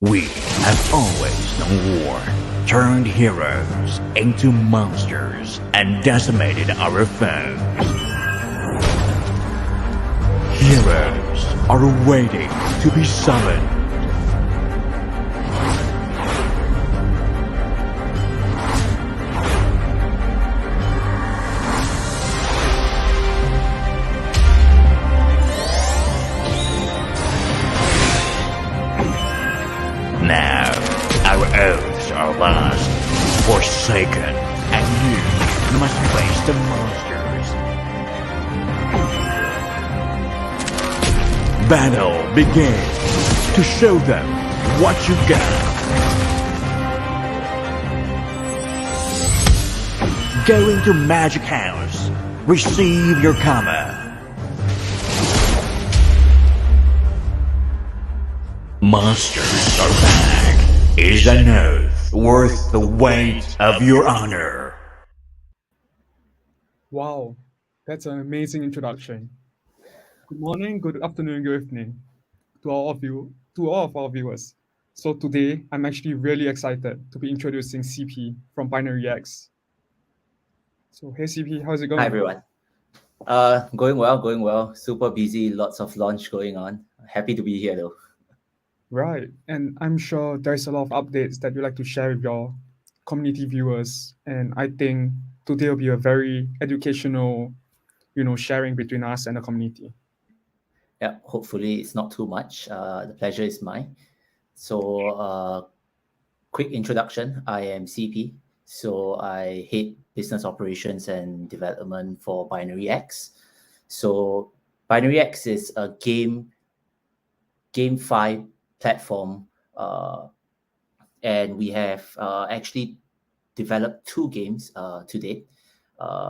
We have always known war, turned heroes into monsters, and decimated our foes. Heroes are waiting to be summoned. Now, our oaths are lost, forsaken, and you must face the monsters. Battle begins to show them what you got. Go into Magic House. Receive your karma. Monsters are back. Is an oath worth the weight of your honor? Wow, that's an amazing introduction. Good morning, good afternoon, good evening to all of our viewers. So today, I'm actually really excited to be introducing CP from BinaryX. So hey CP, how's it going? Hi everyone. Going well. Super busy, lots of launch going on. Happy to be here though. Right, and I'm sure there's a lot of updates that you'd like to share with your community viewers. And I think today will be a very educational, sharing between us and the community. Yeah, hopefully it's not too much. The pleasure is mine. So quick introduction. I am CP. So I head business operations and development for BinaryX. So BinaryX is a Gamefi platform, and we have actually developed 2 games to date,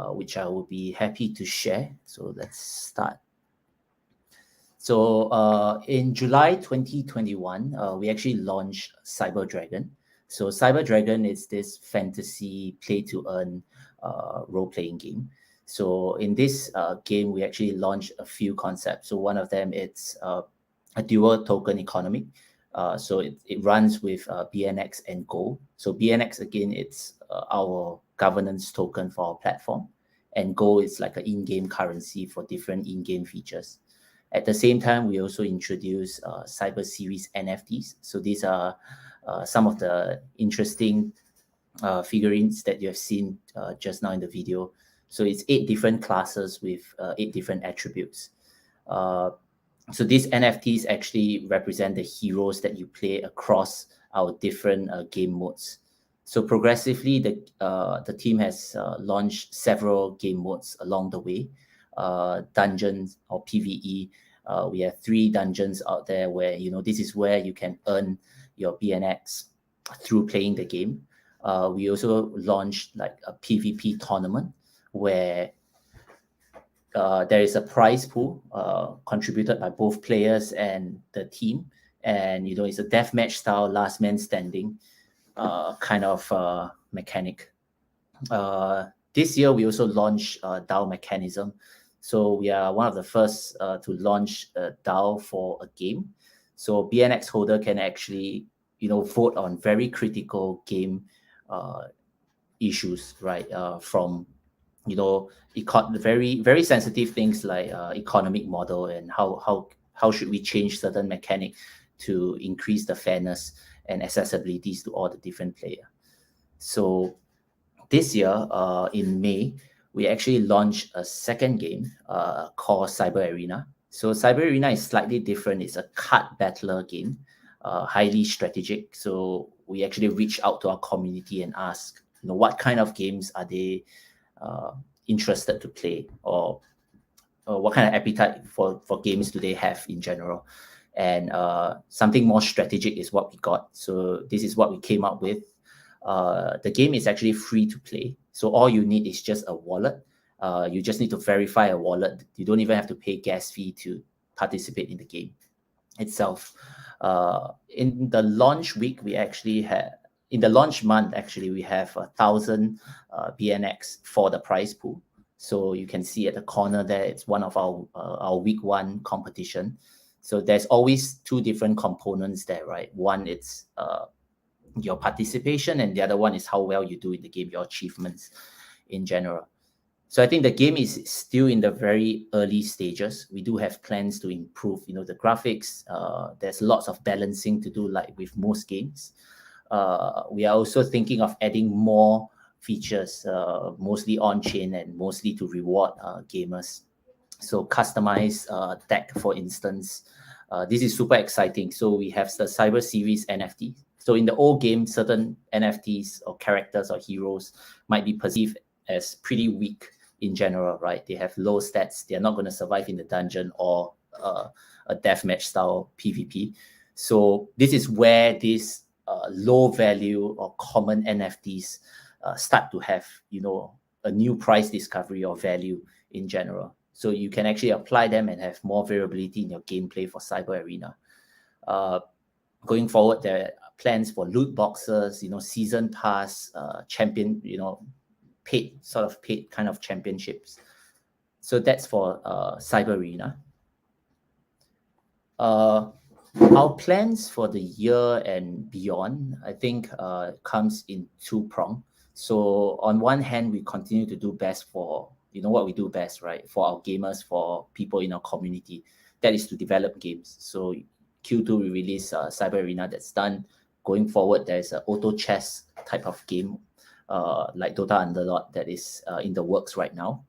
which I will be happy to share. So let's start. So in July 2021, we actually launched Cyber Dragon. So Cyber Dragon is this fantasy play-to-earn role-playing game. So in this game, we actually launched a few concepts. So one of them, it's a dual token economy. So it runs with BNX and Go. So BNX, again, it's our governance token for our platform. And Go is like an in-game currency for different in-game features. At the same time, we also introduce Cyber Series NFTs. So these are some of the interesting figurines that you have seen just now in the video. So it's 8 different classes with 8 different attributes. So these NFTs actually represent the heroes that you play across our different game modes. So progressively, the team has launched several game modes along the way. Dungeons or PvE. We have 3 dungeons out there where, this is where you can earn your BNX through playing the game. We also launched like a PvP tournament where there is a prize pool contributed by both players and the team. And, it's a deathmatch style last man standing kind of mechanic. This year, we also launched DAO mechanism. So we are one of the first to launch a DAO for a game. So BNX holder can actually, vote on very critical game issues, right? From, very, very sensitive things like economic model and how should we change certain mechanic to increase the fairness and accessibilities to all the different players. So this year, in May, we actually launched a second game called Cyber Arena. So Cyber Arena is slightly different. It's a card battler game, highly strategic. So we actually reached out to our community and asked, what kind of games are they interested to play, or what kind of appetite for games do they have in general. And something more strategic is what we got. So this is what we came up with. The game is actually free to play. So all you need is just a wallet. You just need to verify a wallet. You don't even have to pay gas fee to participate in the game itself. In the launch week, in the launch month, actually, we have 1,000 BNX for the prize pool. So you can see at the corner there, it's one of our week 1 competition. So there's always two different components there, right? One, it's your participation, and the other one is how well you do in the game, your achievements in general. So I think the game is still in the very early stages. We do have plans to improve, the graphics. There's lots of balancing to do, like with most games. We are also thinking of adding more features, mostly on-chain and mostly to reward gamers. So customized deck, for instance. This is super exciting. So we have the Cyber Series NFT. So in the old game, certain NFTs or characters or heroes might be perceived as pretty weak in general, right? They have low stats. They're not going to survive in the dungeon or a deathmatch style PvP. So this is where these low value or common NFTs start to have, a new price discovery or value in general. So you can actually apply them and have more variability in your gameplay for Cyber Arena. Going forward, there are plans for loot boxes, season pass, champion, paid kind of championships. So that's for Cyber Arena. Our plans for the year and beyond, I think, comes in two-prong. So on one hand, we continue to do best for, what we do best, right? For our gamers, for people in our community, that is to develop games. So Q2, we release Cyber Arena, that's done. Going forward, there's an auto chess type of game, like Dota Underlord, that is in the works right now.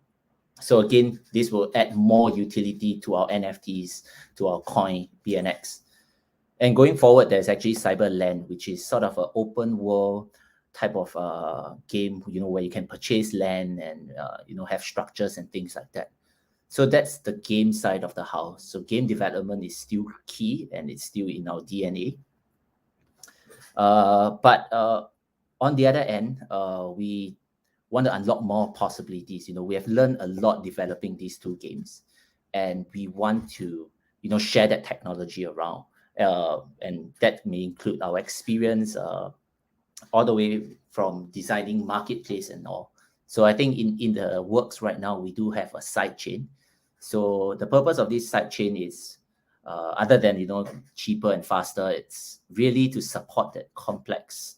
So again, this will add more utility to our NFTs, to our coin, BNX. And going forward, there's actually Cyberland, which is sort of an open world type of game, where you can purchase land and, have structures and things like that. So that's the game side of the house. So game development is still key and it's still in our DNA. But on the other end, we want to unlock more possibilities. We have learned a lot developing these two games, and we want to, share that technology around. And that may include our experience all the way from designing marketplace and all. So I think in the works right now, we do have a sidechain. So the purpose of this sidechain is, other than, cheaper and faster, it's really to support that complex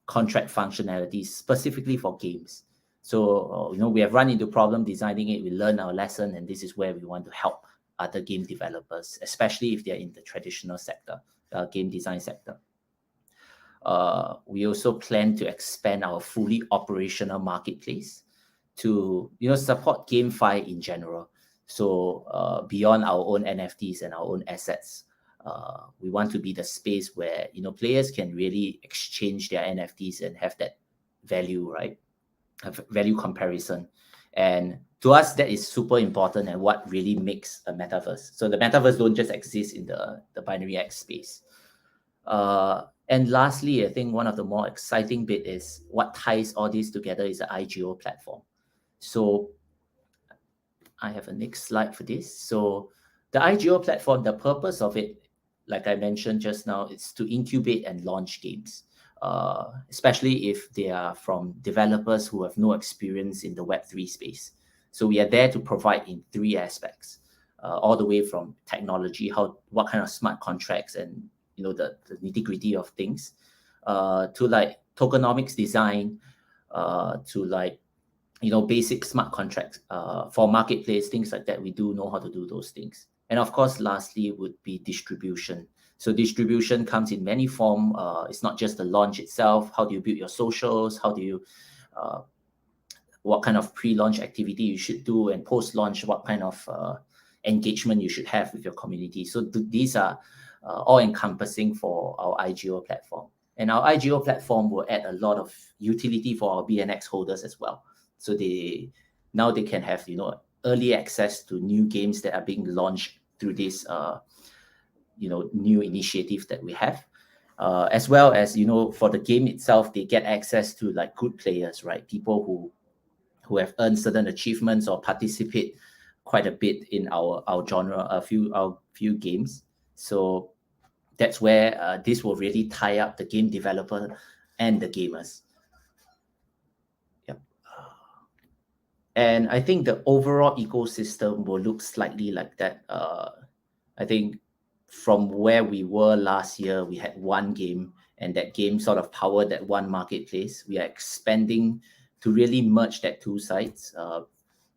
contract functionalities specifically for games. So, we have run into problem designing it, we learn our lesson, and this is where we want to help other game developers, especially if they're in the traditional sector, game design sector. We also plan to expand our fully operational marketplace to, support Gamefi in general. So beyond our own NFTs and our own assets, we want to be the space where, players can really exchange their NFTs and have that value, right? Have value comparison. And to us, that is super important and what really makes a metaverse. So the metaverse don't just exist in the BinaryX space. And lastly, I think one of the more exciting bit is what ties all this together is the Igo platform. So I have a next slide for this. So the Igo platform, the purpose of it, like I mentioned just now, is to incubate and launch games, especially if they are from developers who have no experience in the Web3 space. So we are there to provide in three aspects, all the way from technology, what kind of smart contracts and the nitty-gritty of things, to like tokenomics design, to like basic smart contracts for marketplace, things like that. We do know how to do those things. And of course, lastly would be distribution. So distribution comes in many forms. It's not just the launch itself. How do you build your socials? How do you, what kind of pre-launch activity you should do, and post-launch, what kind of engagement you should have with your community. So these are all encompassing for our Igo platform. And our Igo platform will add a lot of utility for our BNX holders as well. So now they can have, early access to new games that are being launched through this, new initiative that we have. As well as, for the game itself, they get access to like good players, right? People who have earned certain achievements or participate quite a bit in our genre, our few games. So that's where this will really tie up the game developer and the gamers. Yep. And I think the overall ecosystem will look slightly like that. I think from where we were last year, we had one game, and that game sort of powered that one marketplace. We are expanding to really merge that two sides.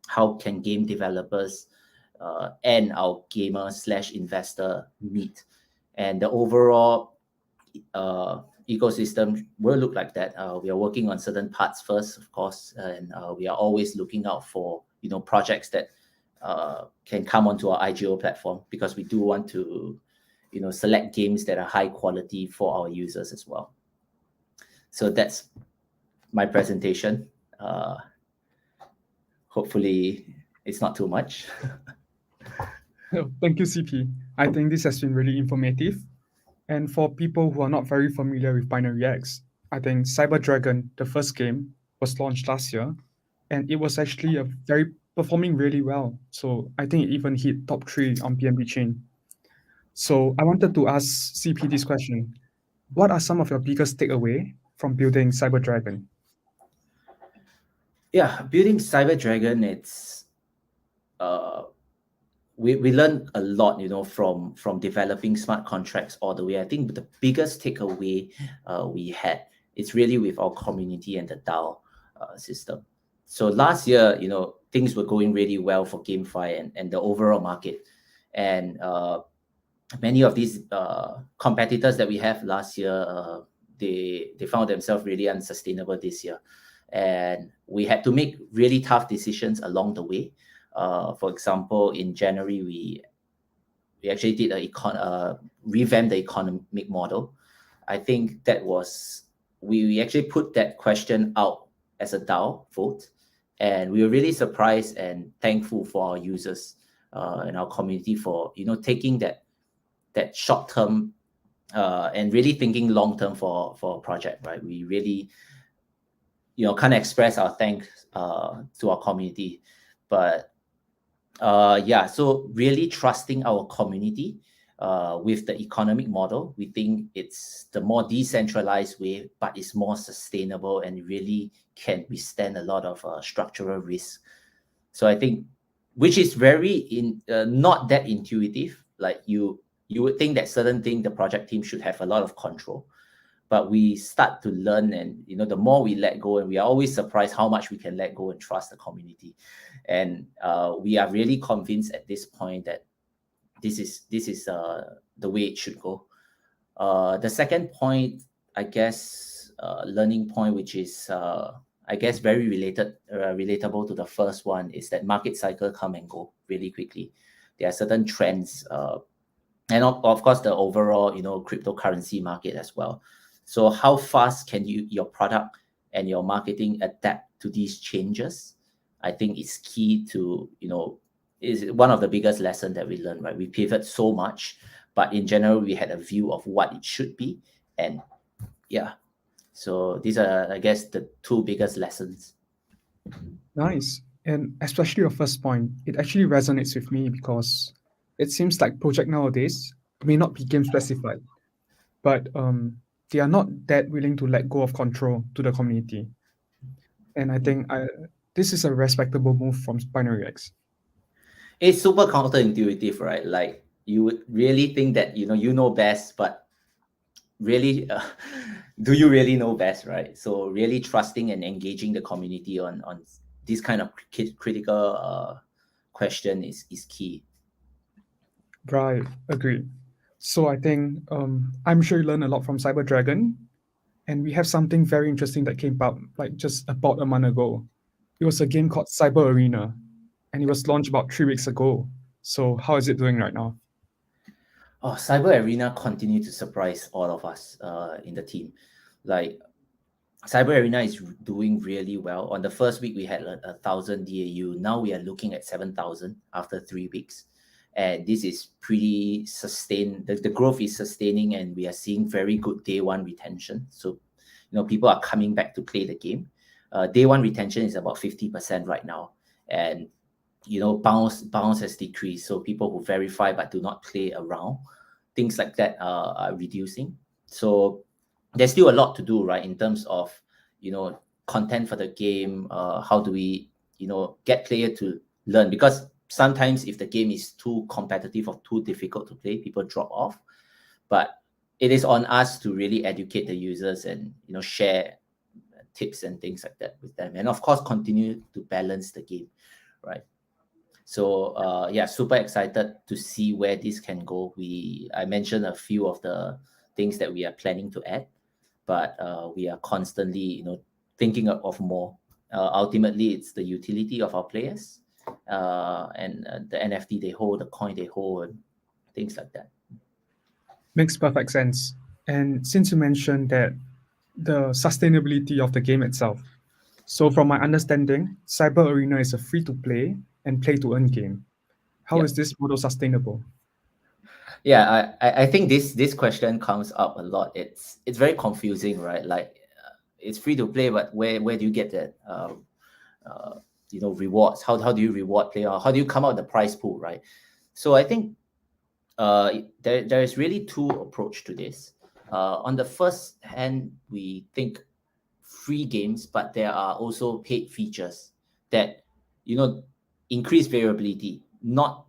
How can game developers and our gamer/investor meet? And the overall ecosystem will look like that. We are working on certain parts first, of course, and we are always looking out for projects that can come onto our Igo platform, because we do want to select games that are high quality for our users as well. So that's my presentation. Hopefully it's not too much. Thank you, CP. I think this has been really informative. And for people who are not very familiar with BinaryX, I think Cyber Dragon, the first game, was launched last year, and it was actually performing really well. So I think it even hit top 3 on BNB Chain. So I wanted to ask CP this question. What are some of your biggest takeaway from building Cyber Dragon? Yeah, building Cyber Dragon, it's we learned a lot, from developing smart contracts all the way. I think the biggest takeaway we had is really with our community and the DAO system. So last year, things were going really well for Gamefi and the overall market, and many of these competitors that we have last year, they found themselves really unsustainable this year, and we had to make really tough decisions along the way. For example, in January, we actually did revamp the economic model. I think that was, we actually put that question out as a DAO vote, and we were really surprised and thankful for our users and our community for taking that short term and really thinking long term for a project, right? We really kind of express our thanks to our community, but so really trusting our community with the economic model. We think it's the more decentralized way, but it's more sustainable and really can withstand a lot of structural risk. So I think, which is very not that intuitive. Like you would think that certain thing the project team should have a lot of control, but we start to learn, and the more we let go, and we are always surprised how much we can let go and trust the community. And we are really convinced at this point that this is the way it should go. The second point, I guess, learning point, which is I guess very relatable to the first one, is that market cycle come and go really quickly. There are certain trends, and of course the overall cryptocurrency market as well. So how fast can your product and your marketing adapt to these changes? I think it's key to, is one of the biggest lessons that we learned, right? We pivot so much, but in general, we had a view of what it should be. And yeah, so these are, I guess, the two biggest lessons. Nice. And especially your first point, it actually resonates with me, because it seems like project nowadays may not be game specified, but they are not that willing to let go of control to the community. And I think this is a respectable move from BinaryX. It's super counterintuitive, right? Like you would really think that you know best, but really, do you really know best, right? So really trusting and engaging the community on this kind of critical question is key. Right, agreed. So I think I'm sure you learned a lot from Cyber Dragon, and we have something very interesting that came out like just about a month ago. It was a game called Cyber Arena, and it was launched about 3 weeks ago. So how is it doing right now? Oh, Cyber Arena continued to surprise all of us in the team. Like Cyber Arena is doing really well. On the first week, we had 1,000 DAU. Now we are looking at 7,000 after 3 weeks. And this is pretty sustained. The growth is sustaining, and we are seeing very good day one retention. So, people are coming back to play the game. Day one retention is about 50% right now. And, bounce has decreased. So people who verify but do not play around, things like that are reducing. So there's still a lot to do, right? In terms of, content for the game. How do we, get player to learn? Because sometimes if the game is too competitive or too difficult to play, people drop off. But it is on us to really educate the users and share tips and things like that with them, and of course continue to balance the game, right? So yeah, super excited to see where this can go. I mentioned a few of the things that we are planning to add, but we are constantly thinking of more. Ultimately, it's the utility of our players and the NFT they hold, the coin they hold, and things like that. Makes perfect sense. And since you mentioned that the sustainability of the game itself, so from my understanding, Cyber Arena is a free-to-play and play-to-earn game. How is this model sustainable? Yeah, I think this question comes up a lot. It's very confusing, right? Like it's free to play, but where do you get that rewards? How do you reward player? How do you come out the prize pool, right? So I think there is really two approach to this. On the first hand, we think free games, but there are also paid features that increase variability. Not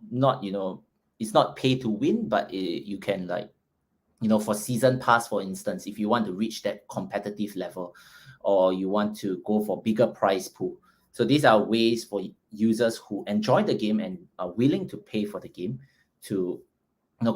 it's not pay to win, but you can for season pass, for instance, if you want to reach that competitive level, or you want to go for bigger prize pool. So these are ways for users who enjoy the game and are willing to pay for the game to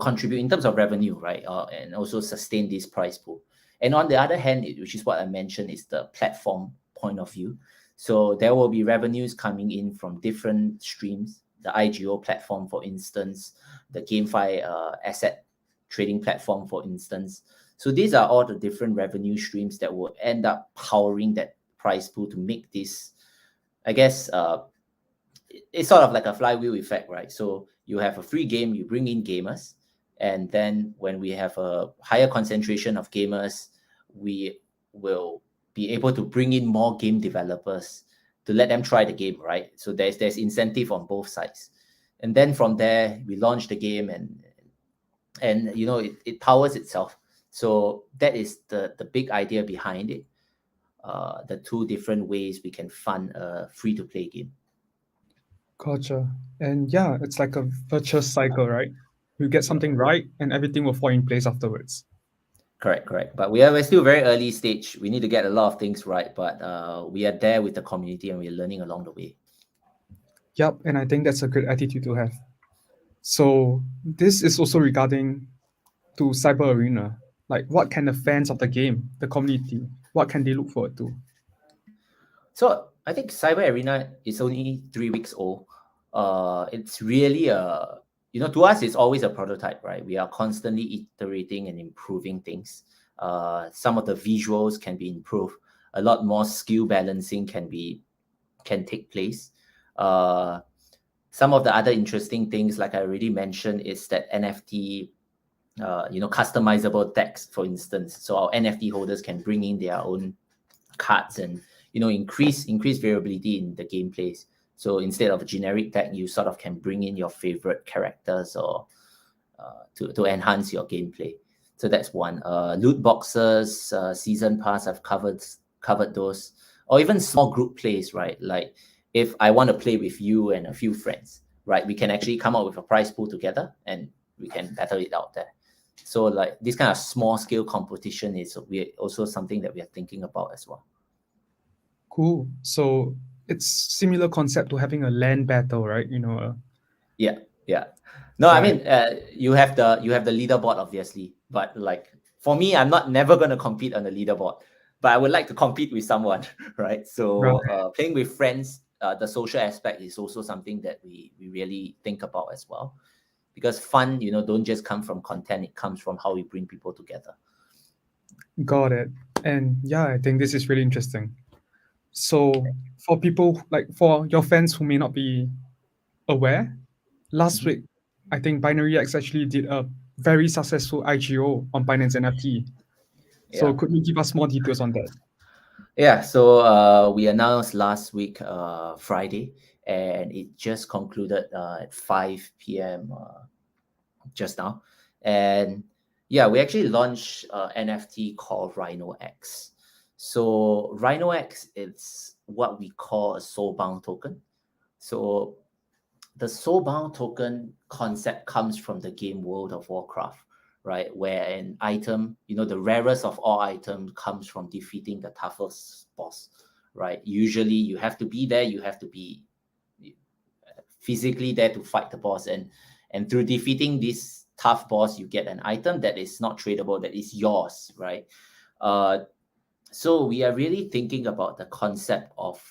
contribute in terms of revenue, right? And also sustain this prize pool. And on the other hand, which is what I mentioned, is the platform point of view. So there will be revenues coming in from different streams. The Igo platform, for instance, the Gamefi asset trading platform, for instance. So these are all the different revenue streams that will end up powering that prize pool to make this, I guess, it's sort of like a flywheel effect, right? So you have a free game, you bring in gamers, and then when we have a higher concentration of gamers, we will be able to bring in more game developers to let them try the game, right? So there's incentive on both sides. And then from there, we launch the game and it powers itself. So that is the big idea behind it. The two different ways we can fund a free-to-play game. Gotcha. And yeah, it's like a virtuous cycle, right? You get something right and everything will fall in place afterwards. Correct. But we're still very early stage. We need to get a lot of things right, but we are there with the community and we're learning along the way. Yep, and I think that's a good attitude to have. So this is also regarding to Cyber Arena. Like, what can the fans of the game, the community, what can they look forward to? So I think Cyber Arena is only 3 weeks old. It's really to us, it's always a prototype, right? We are constantly iterating and improving things. Some of the visuals can be improved. A lot more skill balancing can take place. Some of the other interesting things, like I already mentioned, is that NFT, customizable text, for instance. So our NFT holders can bring in their own cards and increase variability in the gameplays. So instead of a generic tag, you sort of can bring in your favorite characters or to enhance your gameplay. So that's one. Loot boxes, season pass, I've covered those, or even small group plays, right? Like if I want to play with you and a few friends, right, we can actually come up with a prize pool together and we can battle it out there. So like this kind of small scale competition is also something that we are thinking about as well. Cool. So it's similar concept to having a LAN battle, right? Yeah. No, Right. I mean, you have the leaderboard, obviously, but like for me, I'm never gonna compete on the leaderboard, but I would like to compete with someone, right? So playing with friends, the social aspect is also something that we really think about as well, because fun, don't just come from content; it comes from how we bring people together. Got it. And yeah, I think this is really interesting. So for people, like for your fans who may not be aware, last week, I think BinaryX actually did a very successful IGO on Binance NFT. So could you give us more details on that? Yeah, so we announced last week, Friday, and it just concluded at 5 p.m. Just now. And yeah, we actually launched NFT called RhinoX. So RhinoX is what we call a soulbound token. So the soulbound token concept comes from the game World of Warcraft, right? Where an item, the rarest of all items comes from defeating the toughest boss, right? Usually you have to be there, you have to be physically there to fight the boss, and through defeating this tough boss, you get an item that is not tradable, that is yours, right? So we are really thinking about the concept of,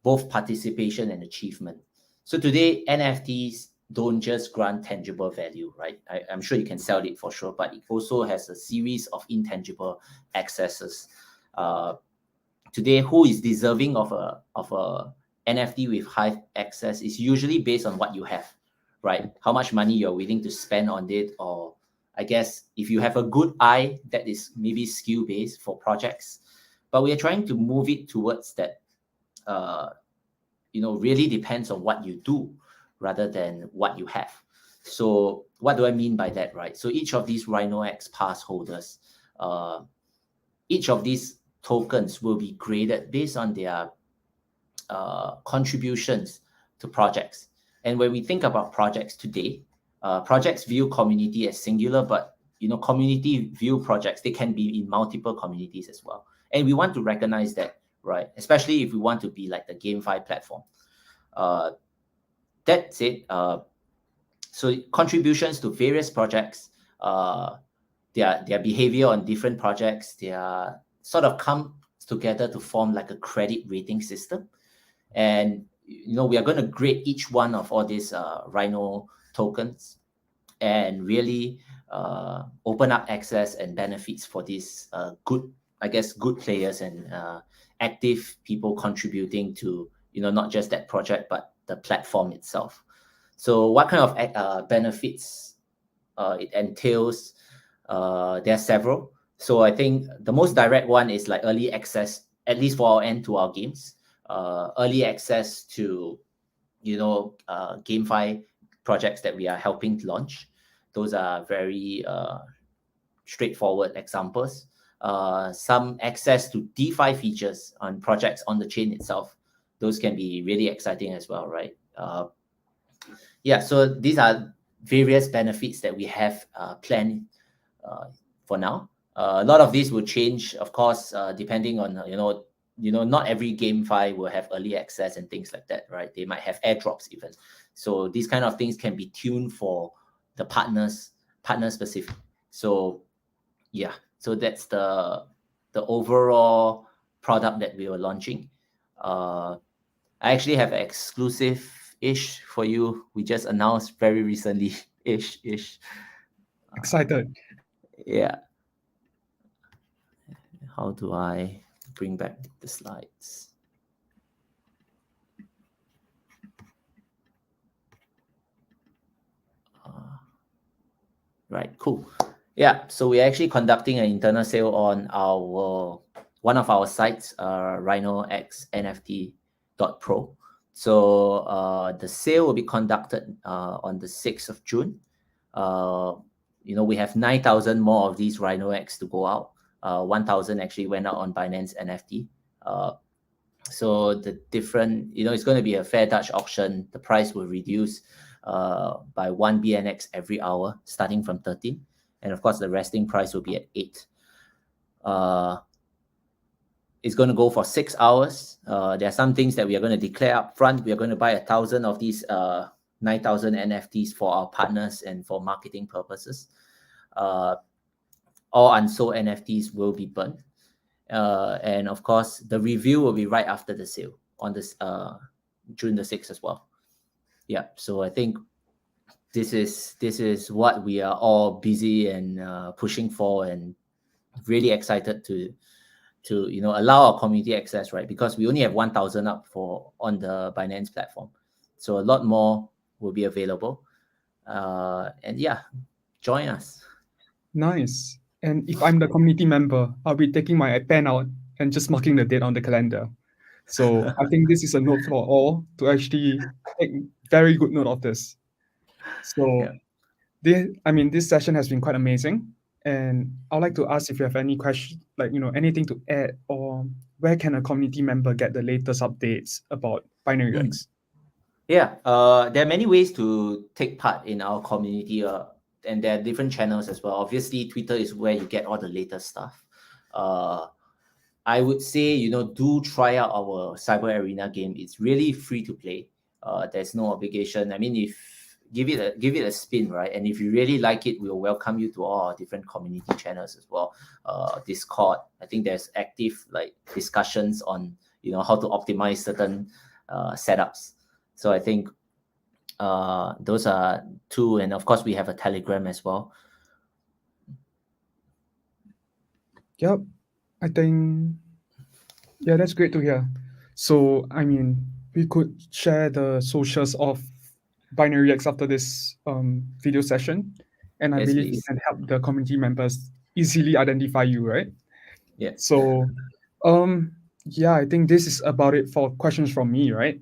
both participation and achievement. So today, NFTs don't just grant tangible value, right? I'm sure you can sell it for sure, but it also has a series of intangible accesses. Today, who is deserving of a NFT with high access is usually based on what you have, right? How much money you're willing to spend on it, or I guess if you have a good eye, that is maybe skill-based for projects. But we are trying to move it towards that, really depends on what you do rather than what you have. So what do I mean by that, right? So each of these RhinoX pass holders, each of these tokens will be graded based on their contributions to projects. And when we think about projects today, projects view community as singular, but community view projects, they can be in multiple communities as well. And we want to recognize that, right? Especially if we want to be like the Gamefi platform. That's it. So contributions to various projects, their behavior on different projects, they are sort of come together to form like a credit rating system. And we are going to grade each one of all these Rhino tokens and really open up access and benefits for these good players and active people contributing to not just that project but the platform itself. So what kind of benefits it entails? There are several. So I think the most direct one is like early access, at least for our end, to our games. Early access to Gamefi projects that we are helping to launch. Those are very straightforward examples. Some access to DeFi features on projects on the chain itself. Those can be really exciting as well, right? So these are various benefits that we have planned for now. A lot of these will change, of course, depending on not every Gamefi will have early access and things like that, right? They might have airdrops even. So these kind of things can be tuned for the partner specific. So so that's the overall product that we were launching. I actually have an exclusive-ish for you. We just announced very recently, ish. Excited. Yeah. How do I bring back the slides? Right, cool. Yeah, so we're actually conducting an internal sale on one of our sites, rhinoxnft.pro. So the sale will be conducted on the 6th of June. We have 9,000 more of these RhinoX to go out. 1,000 actually went out on Binance NFT. So the different, it's going to be a fair Dutch auction. The price will reduce by 1 BNX every hour, starting from 13. And of course, the resting price will be at 8. It's going to go for 6 hours. There are some things that we are going to declare up front. We are going to buy 1,000 of these 9,000 NFTs for our partners and for marketing purposes. All unsold NFTs will be burned. And of course, the review will be right after the sale on this June the 6th as well. Yeah, so I think this is what we are all busy and pushing for, and really excited to allow our community access, right? Because we only have 1,000 up on the Binance platform, so a lot more will be available. And join us. Nice. And if I'm the community member, I'll be taking my pen out and just marking the date on the calendar. So I think this is a note for all to actually take very good note of this. So this session has been quite amazing. And I'd like to ask if you have any questions, anything to add, or where can a community member get the latest updates about BinaryX? Yeah, there are many ways to take part in our community, and there are different channels as well. Obviously, Twitter is where you get all the latest stuff. I would say, do try out our Cyber Arena game. It's really free to play. There's no obligation. I mean, if give it a spin, right? And if you really like it, we'll welcome you to all our different community channels as well. Discord. I think there's active discussions on how to optimize certain setups. So I think those are two, and of course we have a Telegram as well. Yep, I think, yeah, that's great to hear. So, I mean, we could share the socials of BinaryX after this video session, and I Yes, believe it please. can help the community members easily identify you, right? Yeah. So, yeah, I think this is about it for questions from me, right?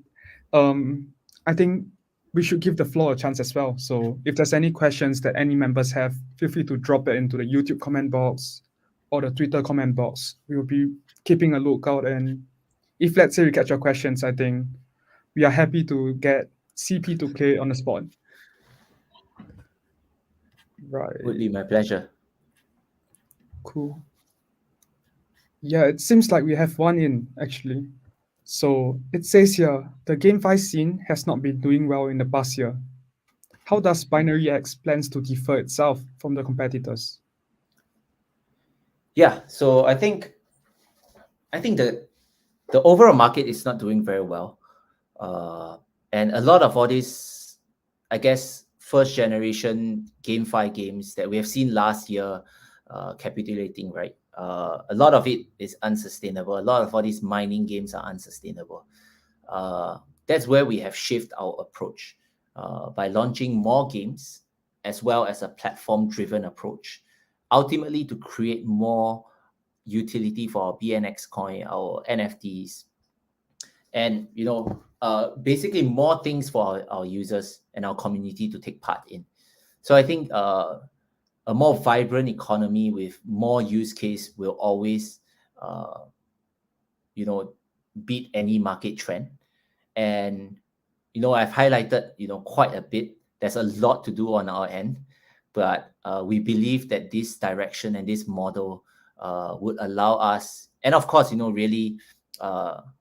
I think we should give the floor a chance as well. So, if there's any questions that any members have, feel free to drop it into the YouTube comment box or the Twitter comment box. We will be keeping a lookout, and if let's say we catch your questions, I think we are happy to get CP to play on the spot. Right. Would be my pleasure. Cool. Yeah, it seems like we have one in actually. So it says here the GameFi scene has not been doing well in the past year. How does BinaryX plans to differ itself from the competitors? Yeah, so I think the overall market is not doing very well, and a lot of all these, I guess, first generation GameFi games that we have seen last year capitulating, right? A lot of it is unsustainable. A lot of all these mining games are unsustainable. That's where we have shifted our approach by launching more games as well as a platform-driven approach, ultimately to create more utility for our BNX coin, our NFTs, and basically more things for our users and our community to take part in. So I think a more vibrant economy with more use case will always beat any market trend. And I've highlighted quite a bit. There's a lot to do on our end, but we believe that this direction and this model would allow us, and of course really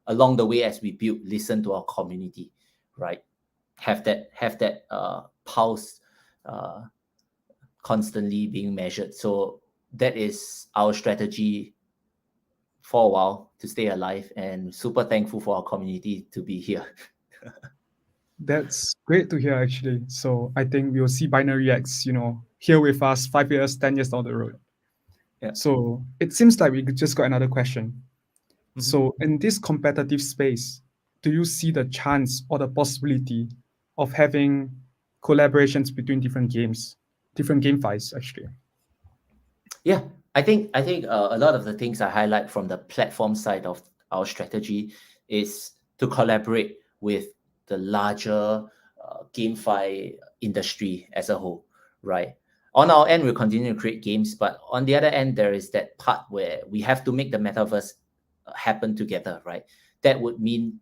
along the way as we build, listen to our community, right? Have that pulse constantly being measured. So that is our strategy for a while to stay alive, and super thankful for our community to be here. That's great to hear actually. So I think we'll see BinaryX, here with us 5 years, 10 years down the road. Yeah. So it seems like we just got another question. So in this competitive space, do you see the chance or the possibility of having collaborations between different games, different game files actually? Yeah, I think a lot of the things I highlight from the platform side of our strategy is to collaborate with the larger GameFi industry as a whole, right? On our end, we continue to create games, but on the other end, there is that part where we have to make the metaverse happen together, right? That would mean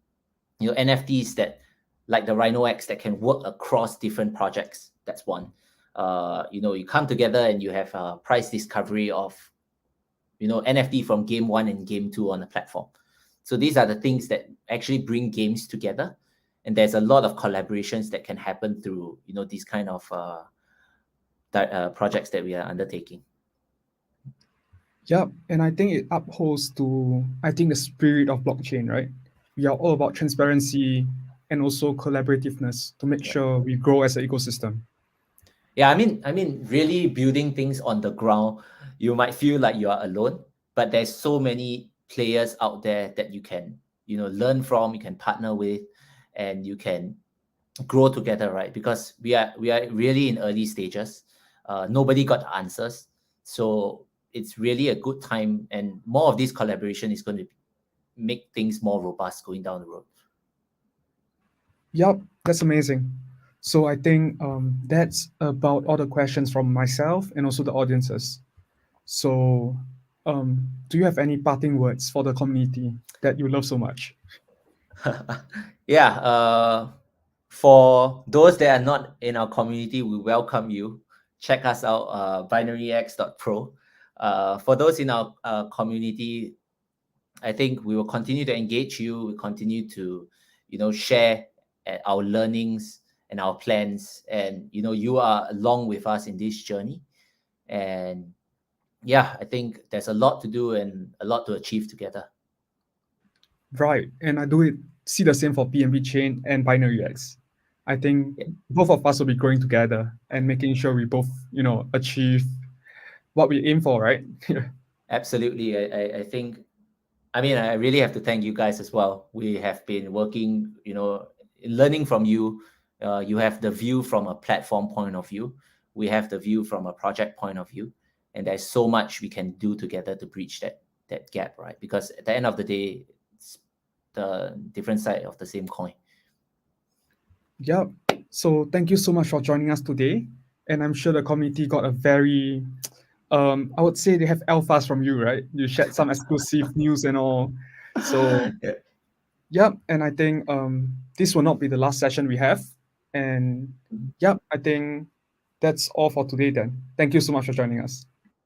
NFTs that, like the Rhino X, that can work across different projects. That's one. You come together and you have a price discovery of NFT from game 1 and game 2 on the platform. So these are the things that actually bring games together, and there's a lot of collaborations that can happen through these kind of projects that we are undertaking. Yeah, and I think it upholds to the spirit of blockchain, right? We are all about transparency and also collaborativeness to make sure we grow as an ecosystem. Yeah, I mean, really building things on the ground, you might feel like you are alone, but there's so many players out there that you can learn from, you can partner with, and you can grow together, right? Because we are really in early stages. Nobody got the answers, so it's really a good time, and more of this collaboration is going to make things more robust going down the road. Yep, that's amazing. So I think that's about all the questions from myself and also the audiences. So do you have any parting words for the community that you love so much? Yeah, For those that are not in our community, we welcome you. Check us out, binaryx.pro. For those in our community, I think we will continue to engage you. We continue to, share our learnings and our plans. And, you are along with us in this journey. And yeah, I think there's a lot to do and a lot to achieve together. Right. And I see the same for BNB Chain and BinaryX. I think both of us will be growing together and making sure we both, achieve what we aim for, right? Absolutely. I think, I really have to thank you guys as well. We have been working, learning from you. You have the view from a platform point of view. We have the view from a project point of view. And there's so much we can do together to bridge that gap, right? Because at the end of the day, it's the different side of the same coin. Yeah. So thank you so much for joining us today. And I'm sure the community got a very, I would say they have alphas from you, right? You shared some exclusive news and all. So yeah, and I think this will not be the last session we have. And yeah, I think that's all for today then. Thank you so much for joining us.